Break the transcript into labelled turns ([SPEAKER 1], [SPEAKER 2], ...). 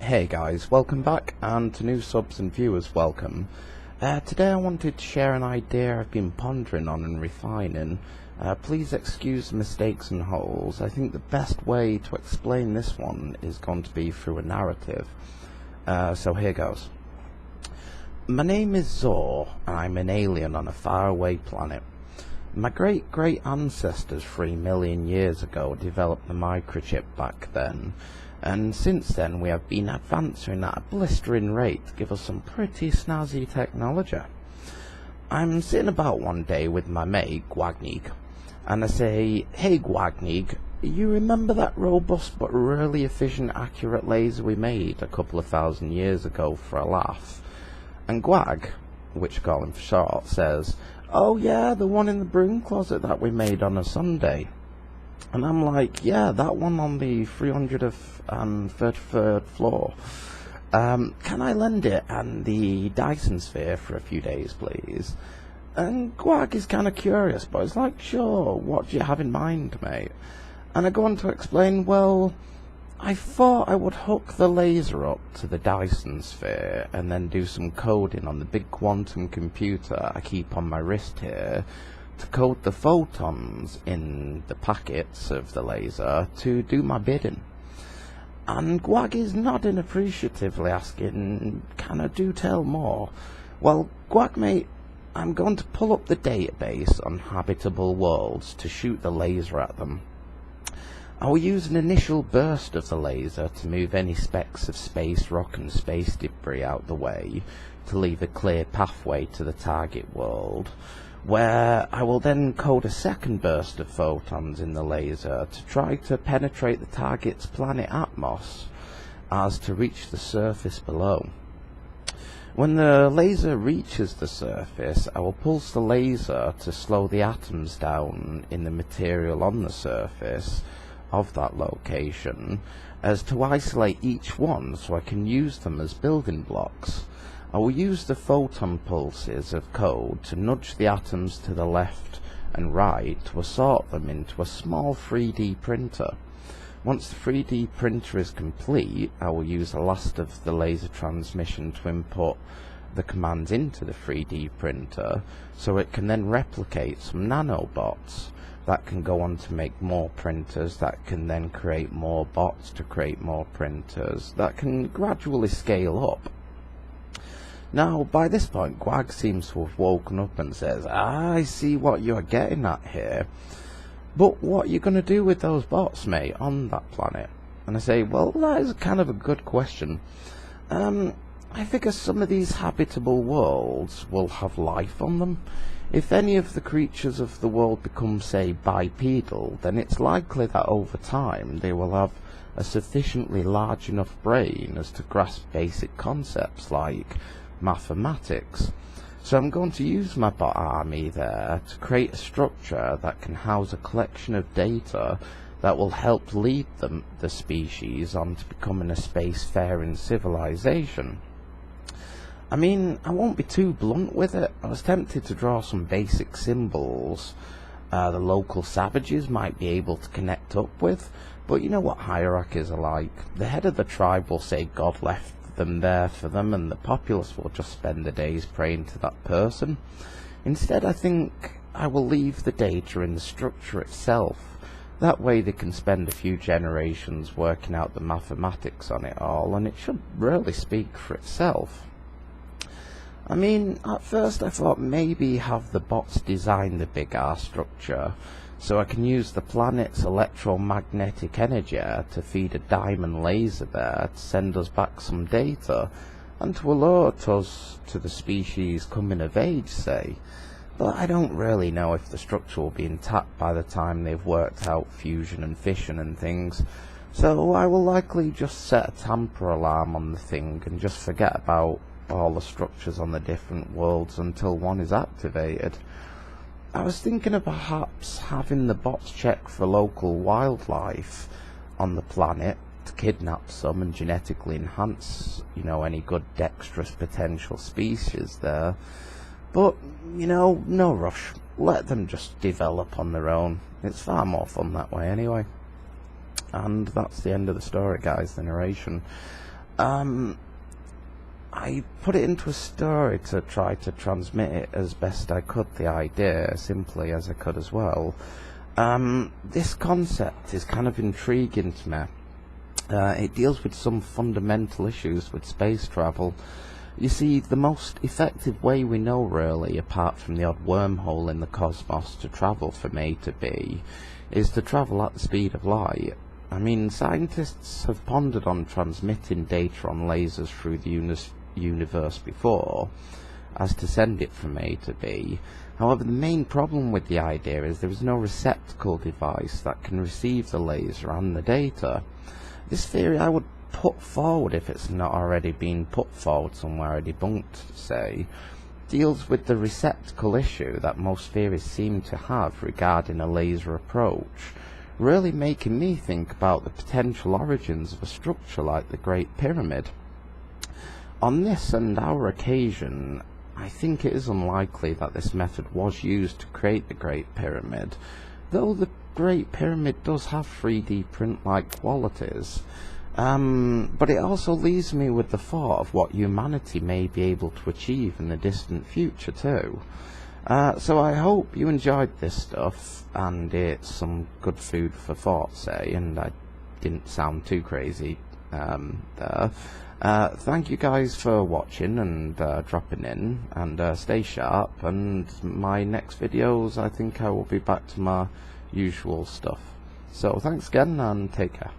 [SPEAKER 1] Hey guys, welcome back, and to new subs and viewers, welcome. Today I wanted to share an idea I've been pondering on and refining. Please excuse the mistakes and holes. I think the best way to explain this one is going to be through a narrative. So here goes. My name is Zor, and I'm an alien on a faraway planet. My great-great ancestors 3 million years ago developed the microchip back then, and since then we have been advancing at a blistering rate to give us some pretty snazzy technology. I'm sitting about one day with my mate, Gwagnig, and I say, "Hey Gwagnig, you remember that robust but really efficient accurate laser we made a couple of thousand years ago for a laugh?" And Gwag, which I call him for short, says, "Oh yeah, the one in the broom closet that we made on a Sunday." And I'm like, "Yeah, that one on the 333rd floor. Can I lend it and the Dyson sphere for a few days, please?" And Gwag is kind of curious, but he's like, "Sure, what do you have in mind, mate?" And I go on to explain, well, I thought I would hook the laser up to the Dyson sphere and then do some coding on the big quantum computer I keep on my wrist here to code the photons in the packets of the laser to do my bidding. And Gwag is nodding appreciatively, asking, "Can I do tell more?" Well, Gwag mate, I'm going to pull up the database on habitable worlds to shoot the laser at them. I will use an initial burst of the laser to move any specks of space rock and space debris out the way to leave a clear pathway to the target world, where I will then code a second burst of photons in the laser to try to penetrate the target's planet atmos as to reach the surface below. When the laser reaches the surface, I will pulse the laser to slow the atoms down in the material on the surface of that location, as to isolate each one so I can use them as building blocks. I will use the photon pulses of code to nudge the atoms to the left and right to assort them into a small 3D printer. Once the 3D printer is complete, I will use the last of the laser transmission to input the commands into the 3D printer so it can then replicate some nanobots that can go on to make more printers, that can then create more bots to create more printers, that can gradually scale up. Now, by this point, Gwag seems to have woken up and says, "I see what you're getting at here, but what are you going to do with those bots, mate, on that planet?" And I say, "Well, that is kind of a good question. I figure some of these habitable worlds will have life on them. If any of the creatures of the world become, say, bipedal, then it's likely that over time they will have a sufficiently large enough brain as to grasp basic concepts like mathematics. So I'm going to use my bot army there to create a structure that can house a collection of data that will help lead the species on to becoming a spacefaring civilization." I mean, I won't be too blunt with it. I was tempted to draw some basic symbols the local savages might be able to connect up with, but you know what hierarchies are like. The head of the tribe will say God left them there for them, and the populace will just spend the days praying to that person. Instead, I think I will leave the data in the structure itself. That way they can spend a few generations working out the mathematics on it all, and it should really speak for itself. I mean, at first I thought maybe have the bots design the big R structure, so I can use the planet's electromagnetic energy to feed a diamond laser there to send us back some data, and to alert us to the species coming of age, say. But I don't really know if the structure will be intact by the time they've worked out fusion and fission and things, so I will likely just set a tamper alarm on the thing and just forget about all the structures on the different worlds until one is activated. I was thinking of perhaps having the bots check for local wildlife on the planet to kidnap some and genetically enhance, any good dexterous potential species there. But, no rush. Let them just develop on their own. It's far more fun that way anyway. And that's the end of the story, guys, the narration. I put it into a story to try to transmit it as best I could, the idea, simply as I could as well. This concept is kind of intriguing to me. It deals with some fundamental issues with space travel. You see, the most effective way we know, really, apart from the odd wormhole in the cosmos to travel from A to B, is to travel at the speed of light. I mean, scientists have pondered on transmitting data on lasers through the universe before, as to send it from A to B. However, the main problem with the idea is there is no receptacle device that can receive the laser and the data. This theory I would put forward, if it's not already been put forward somewhere or debunked, say, deals with the receptacle issue that most theories seem to have regarding a laser approach, really making me think about the potential origins of a structure like the Great Pyramid. On this and our occasion, I think it is unlikely that this method was used to create the Great Pyramid, though the Great Pyramid does have 3D print-like qualities. But it also leaves me with the thought of what humanity may be able to achieve in the distant future too. So I hope you enjoyed this stuff, and it's some good food for thought, say, and I didn't sound too crazy there. Thank you guys for watching and dropping in, and stay sharp, and my next videos I think I will be back to my usual stuff. So thanks again, and take care.